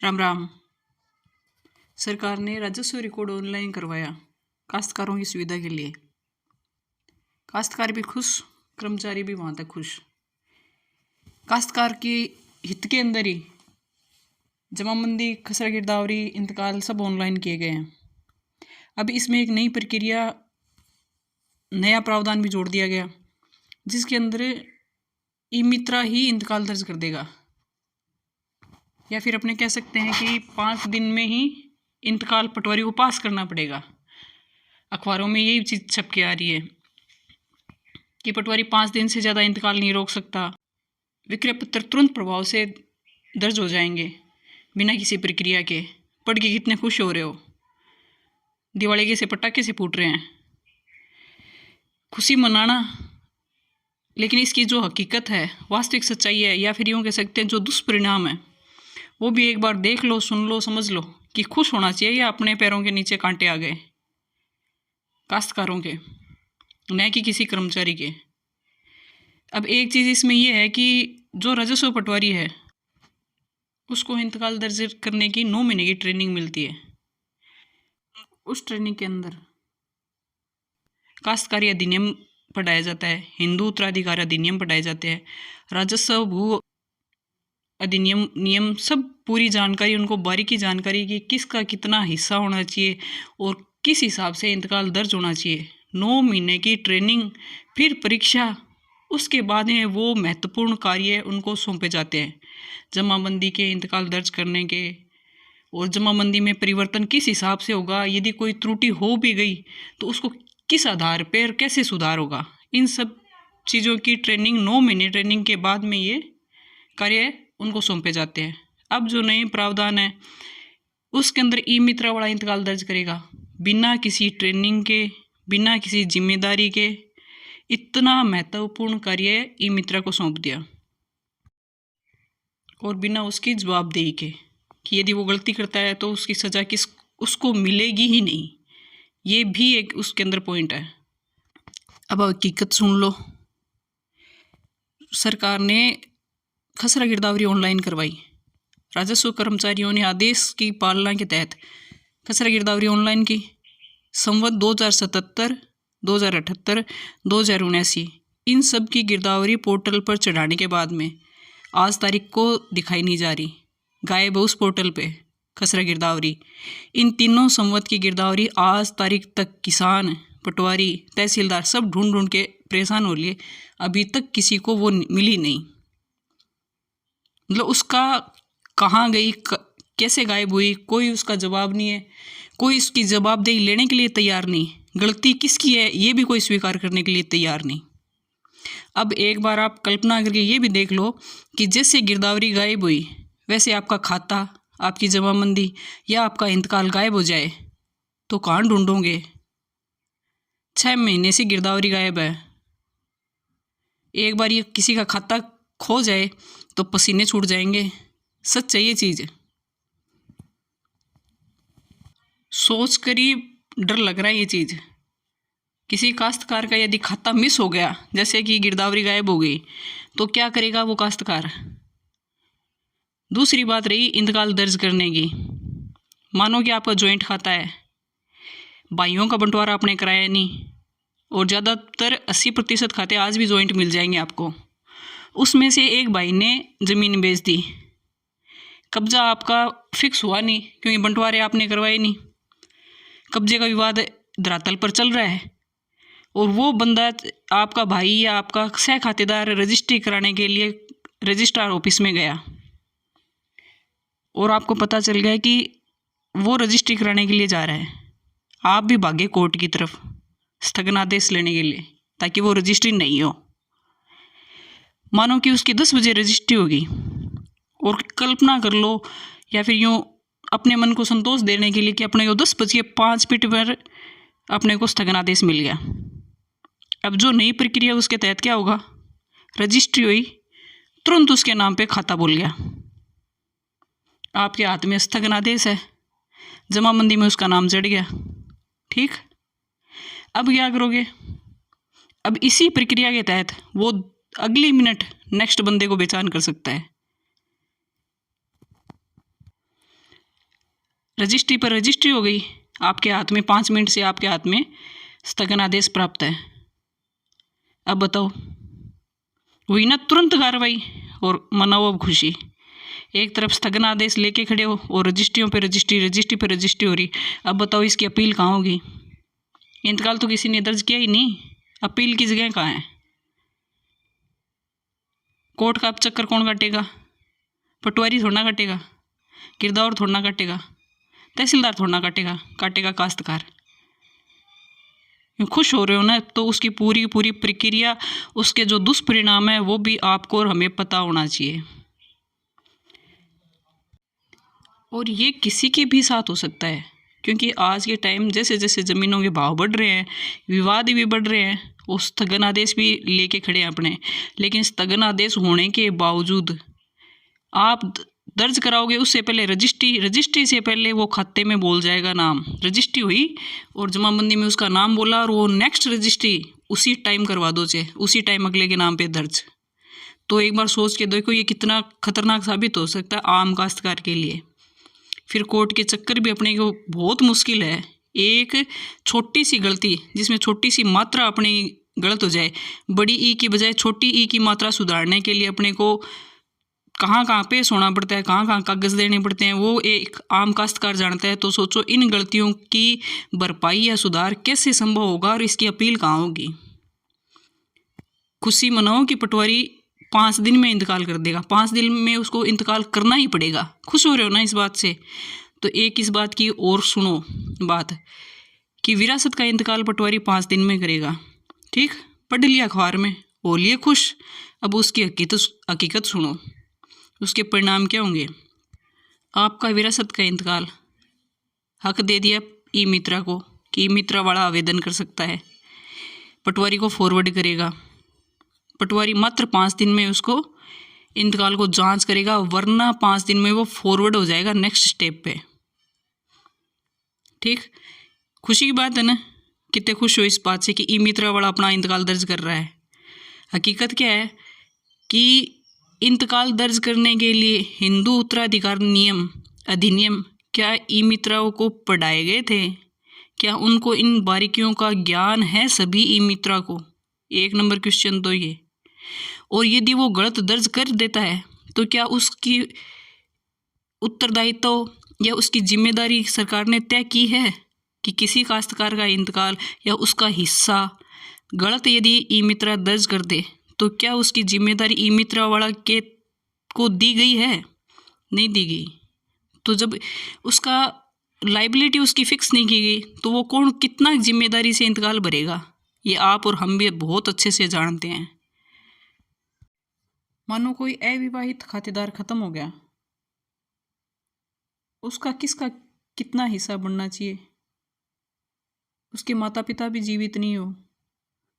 राम राम। सरकार ने राजस्व रिकॉर्ड ऑनलाइन करवाया काश्तकारों की सुविधा के लिए। काश्तकार भी खुश, कर्मचारी भी वहाँ तक खुश। काश्तकार के हित के अंदर ही जमाबंदी, खसरा गिरदावरी, इंतकाल सब ऑनलाइन किए गए हैं। अब इसमें एक नई प्रक्रिया, नया प्रावधान भी जोड़ दिया गया, जिसके अंदर ई मित्रा ही इंतकाल दर्ज कर देगा, या फिर अपने कह सकते हैं कि 5 दिन में ही इंतकाल पटवारी को पास करना पड़ेगा। अखबारों में यही चीज़ छप के आ रही है कि पटवारी 5 दिन से ज़्यादा इंतकाल नहीं रोक सकता। विक्रय पत्र तुरंत प्रभाव से दर्ज हो जाएंगे बिना किसी प्रक्रिया के। पढ़ के कितने खुश हो रहे हो, दिवाली के से पटाखे से फूट रहे हैं, खुशी मनाना। लेकिन इसकी जो हकीकत है, वास्तविक सच्चाई है, या फिर यूँ कह सकते हैं जो दुष्परिणाम है, वो भी एक बार देख लो, सुन लो, समझ लो कि खुश होना चाहिए या अपने पैरों के नीचे कांटे आ गए काश्तकारों के, न कि किसी कर्मचारी के। अब एक चीज़ इसमें यह है कि जो राजस्व पटवारी है उसको इंतकाल दर्ज करने की 9 महीने की ट्रेनिंग मिलती है। उस ट्रेनिंग के अंदर काश्तकारी अधिनियम पढ़ाया जाता है, हिंदू उत्तराधिकार अधिनियम पढ़ाए जाते हैं, राजस्व भू अधिनियम नियम, सब पूरी जानकारी उनको, बारीकी जानकारी कि किसका कितना हिस्सा होना चाहिए और किस हिसाब से इंतकाल दर्ज होना चाहिए। 9 महीने की ट्रेनिंग, फिर परीक्षा, उसके बाद में वो महत्वपूर्ण कार्य उनको सौंपे जाते हैं, जमाबंदी के, इंतकाल दर्ज करने के। और जमाबंदी में परिवर्तन किस हिसाब से होगा, यदि कोई त्रुटि हो भी गई तो उसको किस आधार पर कैसे सुधार होगा, इन सब चीज़ों की ट्रेनिंग 9 महीने ट्रेनिंग के बाद में ये कार्य उनको सौंपे जाते हैं। अब जो नए प्रावधान है उसके अंदर ई मित्रा वाला इंतकाल दर्ज करेगा बिना किसी ट्रेनिंग के, बिना किसी जिम्मेदारी के। इतना महत्वपूर्ण कार्य ई मित्रा को सौंप दिया, और बिना उसकी जवाबदेही के कि यदि वो गलती करता है तो उसकी सज़ा उसको मिलेगी ही नहीं। ये भी एक उसके अंदर पॉइंट है। अब हकीकत सुन लो। सरकार ने खसरा गिरदावरी ऑनलाइन करवाई। राजस्व कर्मचारियों ने आदेश की पालना के तहत खसरा गिरदावरी ऑनलाइन की। संवत 2077, 2078, 2079 इन सब की गिरदावरी पोर्टल पर चढ़ाने के बाद में आज तारीख को दिखाई नहीं जा रही, गायब है उस पोर्टल पे खसरा गिरदावरी। इन तीनों संवत की गिरदावरी आज तारीख तक किसान, पटवारी, तहसीलदार सब ढूंढ ढूंढ के परेशान हो लिए, अभी तक किसी को वो मिली नहीं। मतलब उसका कहाँ गई, कैसे गायब हुई, कोई उसका जवाब नहीं है, कोई उसकी जवाबदेही लेने के लिए तैयार नहीं। गलती किसकी है ये भी कोई स्वीकार करने के लिए तैयार नहीं। अब एक बार आप कल्पना करके ये भी देख लो कि जैसे गिरदावरी गायब हुई वैसे आपका खाता, आपकी जमाबंदी या आपका इंतकाल गायब हो जाए तो कहाँ ढूंढोगे? 6 महीने से गिरदावरी गायब है। एक बार ये किसी का खाता खो जाए तो पसीने छूट जाएंगे। सच है ये चीज़, सोच कर ही डर लग रहा है ये चीज़। किसी काश्तकार का यदि खाता मिस हो गया, जैसे कि गिरदावरी गायब हो गई, तो क्या करेगा वो काश्तकार? दूसरी बात रही इंतकाल दर्ज करने की। मानो कि आपका जॉइंट खाता है, भाइयों का बंटवारा आपने कराया नहीं, और ज़्यादातर 80% खाते आज भी जॉइंट मिल जाएंगे आपको। उसमें से एक भाई ने ज़मीन बेच दी, कब्जा आपका फिक्स हुआ नहीं क्योंकि बंटवारे आपने करवाए नहीं, कब्जे का विवाद धरातल पर चल रहा है, और वो बंदा आपका भाई या आपका सह खातेदार रजिस्ट्री कराने के लिए रजिस्ट्रार ऑफिस में गया, और आपको पता चल गया कि वो रजिस्ट्री कराने के लिए जा रहा है। आप भी भागे कोर्ट की तरफ स्थगनादेश लेने के लिए, ताकि वो रजिस्ट्री नहीं हो। मानो कि उसकी 10 बजे रजिस्ट्री होगी, और कल्पना कर लो, या फिर यूँ अपने मन को संतोष देने के लिए कि अपने को 10:05 पर अपने को स्थगनादेश मिल गया। अब जो नई प्रक्रिया उसके तहत क्या होगा? रजिस्ट्री हुई, तुरंत उसके नाम पे खाता बोल गया, आपके हाथ में स्थगनादेश है, जमाबंदी में उसका नाम चढ़ गया। ठीक, अब क्या करोगे? अब इसी प्रक्रिया के तहत वो अगली मिनट नेक्स्ट बंदे को बेचान कर सकता है। रजिस्ट्री पर रजिस्ट्री हो गई, आपके हाथ में 5 मिनट से आपके हाथ में स्थगन आदेश प्राप्त है। अब बताओ, हुई ना तुरंत कार्रवाई और मनाओ अब खुशी। एक तरफ स्थगन आदेश लेके खड़े हो और रजिस्ट्रियों पे रजिस्ट्री, रजिस्ट्री पे रजिस्ट्री हो रही। अब बताओ इसकी अपील कहाँ होगी? इंतकाल तो किसी ने दर्ज किया ही नहीं, अपील की जगह कहाँ है? कोर्ट का अब चक्कर कौन काटेगा? पटवारी थोड़ा ना काटेगा, गिरदावर थोड़ा ना काटेगा, तहसीलदार थोड़ा ना काटेगा, काटेगा काश्तकार। खुश हो रहे हो ना, तो उसकी पूरी पूरी प्रक्रिया, उसके जो दुष्परिणाम है वो भी आपको और हमें पता होना चाहिए। और ये किसी के भी साथ हो सकता है, क्योंकि आज के टाइम जैसे जैसे ज़मीनों के भाव बढ़ रहे हैं, विवाद भी बढ़ रहे हैं, वो स्थगन आदेश भी लेके खड़े हैं अपने। लेकिन स्थगन आदेश होने के बावजूद आप दर्ज कराओगे उससे पहले रजिस्ट्री, रजिस्ट्री से पहले वो खाते में बोल जाएगा नाम। रजिस्ट्री हुई और जमाबंदी में उसका नाम बोला और वो नेक्स्ट रजिस्ट्री उसी टाइम करवा दो, चाहे उसी टाइम अगले के नाम पे दर्ज। तो एक बार सोच के देखो ये कितना खतरनाक साबित हो सकता है आम काश्तकार के लिए। फिर कोर्ट के चक्कर भी अपने को बहुत मुश्किल है। एक छोटी सी गलती, जिसमें छोटी सी मात्रा अपनी गलत हो जाए, बड़ी ई की बजाय छोटी ई की मात्रा सुधारने के लिए अपने को कहाँ कहाँ पेश होना पड़ता है, कहाँ कहाँ कागज़ देने पड़ते हैं, वो एक आम काश्तकार जानता है। तो सोचो इन गलतियों की भरपाई या सुधार कैसे संभव होगा और इसकी अपील कहाँ होगी? खुशी मनाओ कि पटवारी 5 दिन में इंतकाल कर देगा, 5 दिन में उसको इंतकाल करना ही पड़ेगा। खुश हो रहे हो ना इस बात से? तो एक इस बात की और सुनो बात कि विरासत का इंतकाल पटवारी 5 दिन में करेगा। ठीक, पढ़ लिया अखबार में, हो लिए खुश। अब उसकी हकीकत सुनो, उसके परिणाम क्या होंगे। आपका विरासत का इंतकाल हक दे दिया ई मित्रा को कि ई मित्रा वाला आवेदन कर सकता है, पटवारी को फॉरवर्ड करेगा। पटवारी मात्र 5 दिन में उसको इंतकाल को जांच करेगा, वरना 5 दिन में वो फॉरवर्ड हो जाएगा नेक्स्ट स्टेप पे। ठीक, खुशी की बात है ना? कितने खुश हो इस बात से कि ई मित्रा वाला अपना इंतकाल दर्ज कर रहा है। हकीकत क्या है कि इंतकाल दर्ज करने के लिए हिंदू उत्तराधिकार नियम अधिनियम क्या ई मित्राओं को पढ़ाए गए थे? क्या उनको इन बारीकियों का ज्ञान है सभी ई मित्रा को? 1 नंबर क्वेश्चन तो ये। और यदि वो गलत दर्ज कर देता है तो क्या उसकी उत्तरदायित्व या उसकी जिम्मेदारी सरकार ने तय की है कि किसी काश्तकार का इंतकाल या उसका हिस्सा गलत यदि ई मित्रा दर्ज कर दे तो क्या उसकी जिम्मेदारी ई मित्रा वाला के को दी गई है? नहीं दी गई। तो जब उसका लाइबिलिटी उसकी फिक्स नहीं की गई तो वो कौन कितना जिम्मेदारी से इंतकाल भरेगा? ये आप और हम भी बहुत अच्छे से जानते हैं। मानो कोई अविवाहित खातेदार खत्म हो गया, उसका किसका कितना हिस्सा बनना चाहिए? उसके माता पिता भी जीवित नहीं हो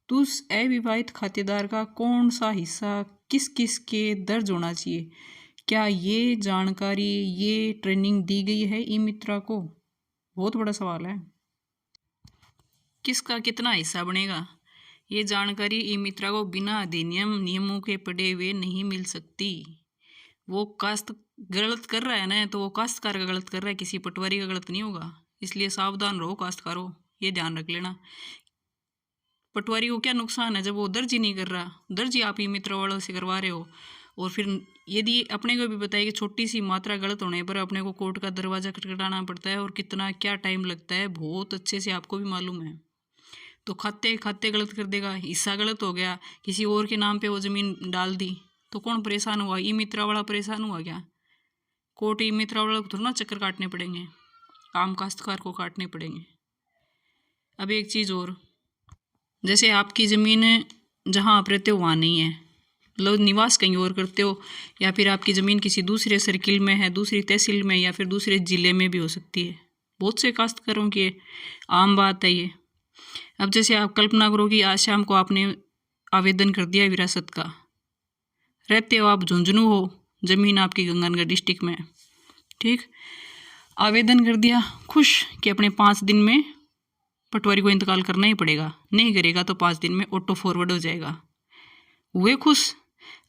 तो उस अविवाहित खातेदार का कौन सा हिस्सा किस किस के दर्ज होना चाहिए? क्या ये जानकारी, ये ट्रेनिंग दी गई है ई मित्रा को? बहुत बड़ा सवाल है। किसका कितना हिस्सा बनेगा, ये जानकारी ई मित्रा को बिना अधिनियम नियमों के पढ़े हुए नहीं मिल सकती। वो काश्त गलत कर रहा है ना, तो वो काश्तकार का गलत कर रहा है, किसी पटवारी का गलत नहीं होगा। इसलिए सावधान रहो काश्तकारों, ये ध्यान रख लेना। पटवारी को क्या नुकसान है जब वो दर्ज ही नहीं कर रहा? दर्ज ही आप ई मित्रा वालों से करवा रहे हो। और फिर यदि अपने को भी बताइए कि छोटी सी मात्रा गलत होने पर अपने को कोर्ट का दरवाज़ा खटखटाना पड़ता है और कितना क्या टाइम लगता है, बहुत अच्छे से आपको भी मालूम है। तो खाते गलत कर देगा, हिस्सा गलत हो गया, किसी और के नाम पे वो ज़मीन डाल दी, तो कौन परेशान हुआ? ई मित्रा वाला परेशान हुआ क्या? कोर्ट ई मित्रा वाला को थोड़ा ना चक्कर काटने पड़ेंगे, आम काश्तकार को काटने पड़ेंगे। अब एक चीज़ और, जैसे आपकी ज़मीन जहाँ आप रहते हो वहाँ नहीं है, मतलब निवास कहीं और करते हो, या फिर आपकी ज़मीन किसी दूसरे सर्किल में है, दूसरी तहसील में या फिर दूसरे ज़िले में भी हो सकती है। बहुत से काश्तकारों की आम बात है ये। अब जैसे आप कल्पना करो कि आज शाम को आपने आवेदन कर दिया विरासत का, रहते हो आप झुंझुनू हो, ज़मीन आपकी गंगानगर डिस्ट्रिक्ट में। ठीक, आवेदन कर दिया, खुश कि अपने 5 दिन में पटवारी को इंतकाल करना ही पड़ेगा, नहीं करेगा तो 5 दिन में ऑटो फॉरवर्ड हो जाएगा। हुए खुश।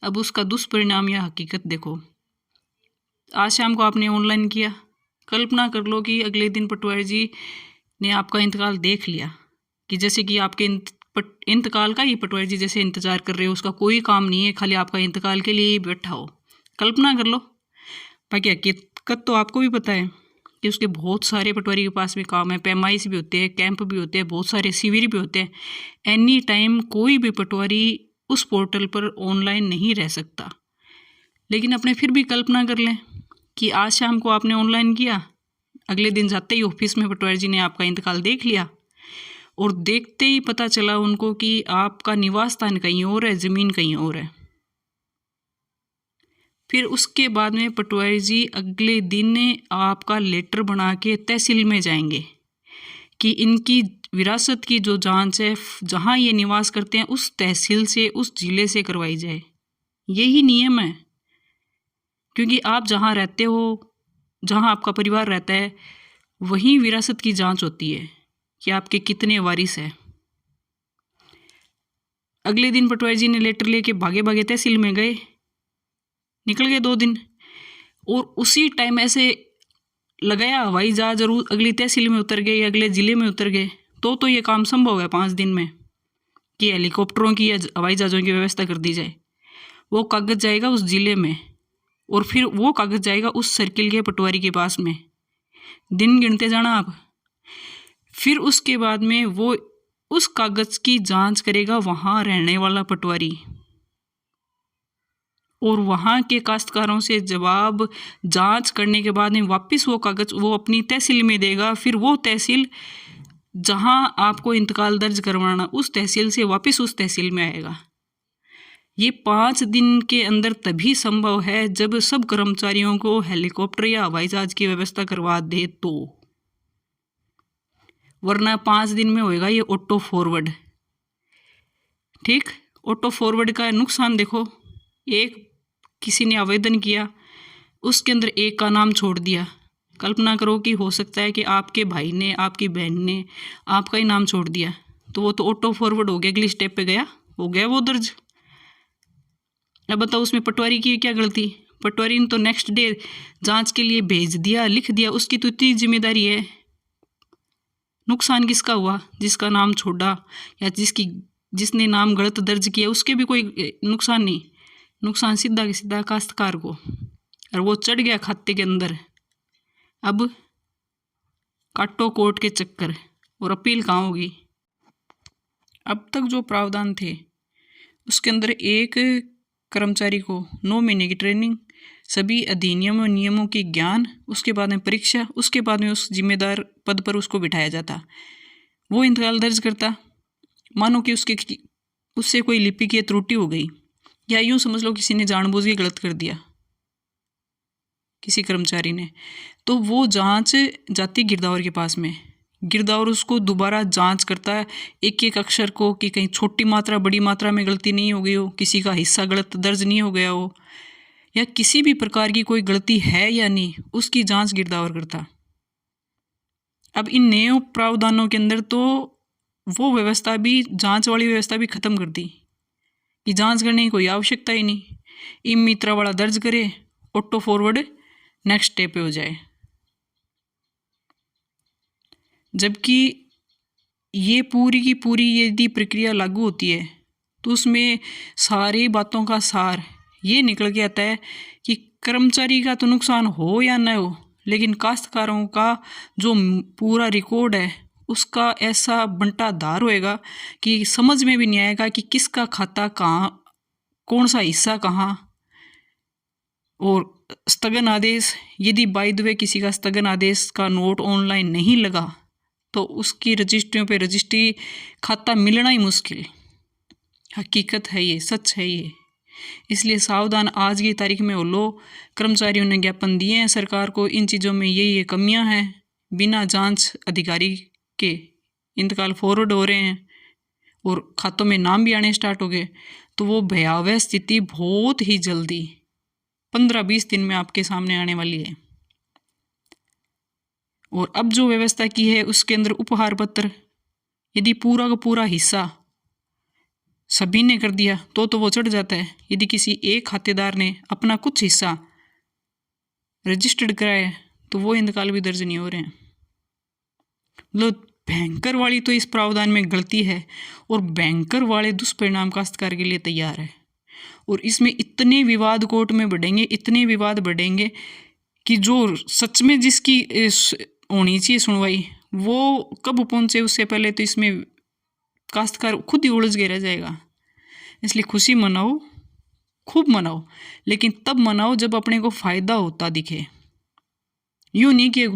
अब उसका दुष्परिणाम या हकीकत देखो। आज शाम को आपने ऑनलाइन किया, कल्पना कर लो कि अगले दिन पटवारी जी ने आपका इंतकाल देख लिया, कि जैसे कि आपके इंतकाल का ही पटवारी जी जैसे इंतज़ार कर रहे हो, उसका कोई काम नहीं है, खाली आपका इंतकाल के लिए ही बैठा हो। कल्पना कर लो। बाकी हकीकत तो आपको भी पता है कि उसके बहुत सारे पटवारी के पास में काम है, पैमाइश भी होते हैं, कैंप भी होते हैं, बहुत सारे शिविर भी होते हैं। एनी टाइम कोई भी पटवारी उस पोर्टल पर ऑनलाइन नहीं रह सकता। लेकिन अपने फिर भी कल्पना कर लें कि आज शाम को आपने ऑनलाइन किया, अगले दिन जाते ही ऑफिस में पटवारी जी ने आपका इंतकाल देख लिया और देखते ही पता चला उनको कि आपका निवास स्थान कहीं और है, ज़मीन कहीं और है। फिर उसके बाद में पटवारी जी अगले दिन आपका लेटर बना के तहसील में जाएंगे कि इनकी विरासत की जो जांच है जहाँ ये निवास करते हैं उस तहसील से, उस ज़िले से करवाई जाए। यही नियम है, क्योंकि आप जहाँ रहते हो, जहाँ आपका परिवार रहता है, वहीं विरासत की जांच होती है कि आपके कितने वारिस हैं। अगले दिन पटवारी जी ने लेटर लेके भागे भागे तहसील में गए, निकल गए 2 दिन, और उसी टाइम ऐसे लगाया हवाई जहाज और अगली तहसील में उतर गए, अगले ज़िले में उतर गए, तो ये काम संभव है 5 दिन में कि हेलीकॉप्टरों की या हवाई जहाज़ों की व्यवस्था कर दी जाए। वो कागज़ जाएगा उस ज़िले में और फिर वो कागज़ जाएगा उस सर्किल के पटवारी के पास में। दिन गिनते जाना आप। फिर उसके बाद में वो उस कागज़ की जांच करेगा वहाँ रहने वाला पटवारी, और वहाँ के काश्तकारों से जवाब जांच करने के बाद में वापस वो कागज़ वो अपनी तहसील में देगा। फिर वो तहसील जहाँ आपको इंतकाल दर्ज करवाना, उस तहसील से वापस उस तहसील में आएगा। ये 5 दिन के अंदर तभी संभव है जब सब कर्मचारियों को हेलीकॉप्टर या हवाई जहाज की व्यवस्था करवा दे तो, वरना 5 दिन में होएगा ये ऑटो फॉरवर्ड। ठीक, ऑटो फॉरवर्ड का नुकसान देखो, एक किसी ने आवेदन किया, उसके अंदर एक का नाम छोड़ दिया। कल्पना करो कि हो सकता है कि आपके भाई ने, आपकी बहन ने आपका ही नाम छोड़ दिया, तो वो तो ऑटो फॉरवर्ड हो गया, अगली स्टेप पे गया, हो गया वो दर्ज। अब बताओ उसमें पटवारी की क्या गलती? पटवारी ने तो नेक्स्ट डे जांच के लिए भेज दिया, लिख दिया, उसकी तो इतनी जिम्मेदारी है। नुकसान किसका हुआ? जिसका नाम छोड़ा या जिसने नाम गलत दर्ज किया, उसके भी कोई नुकसान नहीं। नुकसान सीधा के सीधा काश्तकार को, और वो चढ़ गया खाते के अंदर। अब काटो कोर्ट के चक्कर, और अपील कहाँ होगी? अब तक जो प्रावधान थे उसके अंदर एक कर्मचारी को 9 महीने की ट्रेनिंग, सभी अधिनियम और नियमों की ज्ञान, उसके बाद में परीक्षा, उसके बाद में उस जिम्मेदार पद पर उसको बिठाया जाता। वो इंतकाल दर्ज करता। मानो कि उससे कोई लिपिकीय त्रुटि हो गई, या यूँ समझ लो किसी ने जानबूझ के गलत कर दिया किसी कर्मचारी ने, तो वो जांच जाती गिरदावर के पास में। गिरदावर उसको दोबारा जांच करता है एक एक अक्षर को, कि कहीं छोटी मात्रा बड़ी मात्रा में गलती नहीं हो गई हो, किसी का हिस्सा गलत दर्ज नहीं हो गया हो, या किसी भी प्रकार की कोई गलती है या नहीं, उसकी जांच गिरदावर करता। अब इन नए प्रावधानों के अंदर तो वो व्यवस्था भी, जांच वाली व्यवस्था भी ख़त्म कर दी कि जांच करने की कोई आवश्यकता ही नहीं। ई मित्रा वाला दर्ज करे, ऑटो फॉरवर्ड नेक्स्ट स्टेप पे हो जाए। जबकि ये पूरी की पूरी यदि प्रक्रिया लागू होती है तो उसमें सारी बातों का सार ये निकल के आता है कि कर्मचारी का तो नुकसान हो या न हो, लेकिन काश्तकारों का जो पूरा रिकॉर्ड है उसका ऐसा बंटाधार होएगा कि समझ में भी नहीं आएगा कि किसका खाता कहाँ, कौन सा हिस्सा कहाँ। और स्थगन आदेश, यदि बाय द वे किसी का स्थगन आदेश का नोट ऑनलाइन नहीं लगा तो उसकी रजिस्ट्रियों पे रजिस्ट्री खाता मिलना ही मुश्किल। हकीकत है ये, सच है ये। इसलिए सावधान आज की तारीख में हो लो। कर्मचारियों ने ज्ञापन दिए हैं सरकार को, इन चीज़ों में ये कमियां हैं, बिना जांच अधिकारी के इंतकाल फॉरवर्ड हो रहे हैं और खातों में नाम भी आने स्टार्ट हो गए। तो वो भयावह स्थिति बहुत ही जल्दी 15-20 दिन में आपके सामने आने वाली है। और अब जो व्यवस्था की है उसके अंदर उपहार पत्र, यदि पूरा का पूरा हिस्सा सभी ने कर दिया तो वो चढ़ जाता है। यदि किसी एक खातेदार ने अपना कुछ हिस्सा रजिस्टर्ड कराया तो वो इंतकाल भी दर्ज नहीं हो रहे हैं। मतलब भयंकर वाली तो इस प्रावधान में गलती है और भयंकर वाले दुष्परिणाम काश्तकार के लिए तैयार है। और इसमें इतने विवाद कोर्ट में बढ़ेंगे, इतने विवाद बढ़ेंगे कि जो सच में जिसकी होनी चाहिए सुनवाई वो कब पहुंचे उससे पहले तो इसमें काश्तकार खुद ही उलझ के रह जाएगा। इसलिए खुशी मनाओ, खूब मनाओ, लेकिन तब मनाओ जब अपने को फ़ायदा होता दिखे। यूँ नहीं कि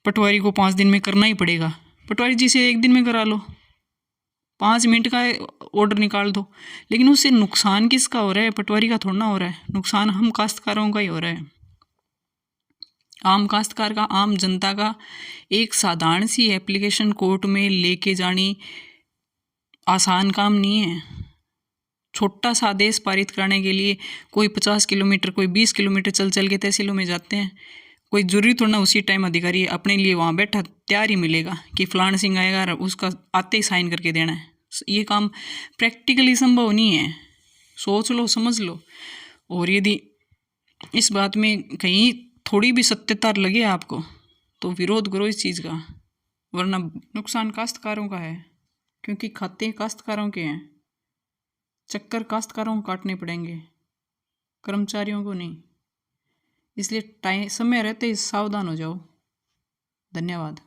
पटवारी को 5 दिन में करना ही पड़ेगा। पटवारी जी से 1 दिन में करा लो, 5 मिनट का ऑर्डर निकाल दो, लेकिन उससे नुकसान किसका हो रहा है? पटवारी का थोड़ा ना हो रहा है, नुकसान हम काश्तकारों का ही हो रहा है। आम काश्तकार का, आम जनता का एक साधारण सी एप्लीकेशन कोर्ट में लेके जानी आसान काम नहीं है। छोटा सा आदेश पारित कराने के लिए कोई 50 किलोमीटर, कोई 20 किलोमीटर चल चल के तहसीलों में जाते हैं। कोई जरूरी थोड़ा ना उसी टाइम अधिकारी अपने लिए वहाँ बैठा तैयार ही मिलेगा कि फलाना सिंह आएगा और उसका आते ही साइन करके देना है। ये काम प्रैक्टिकली संभव नहीं है। सोच लो, समझ लो। और यदि इस बात में कहीं थोड़ी भी सत्यता लगे आपको तो विरोध करो इस चीज़ का, वरना नुकसान काश्तकारों का है, क्योंकि खाते काश्तकारों के हैं। चक्कर काश्तकारों को काटने पड़ेंगे, कर्मचारियों को नहीं। इसलिए समय रहते ही सावधान हो जाओ। धन्यवाद।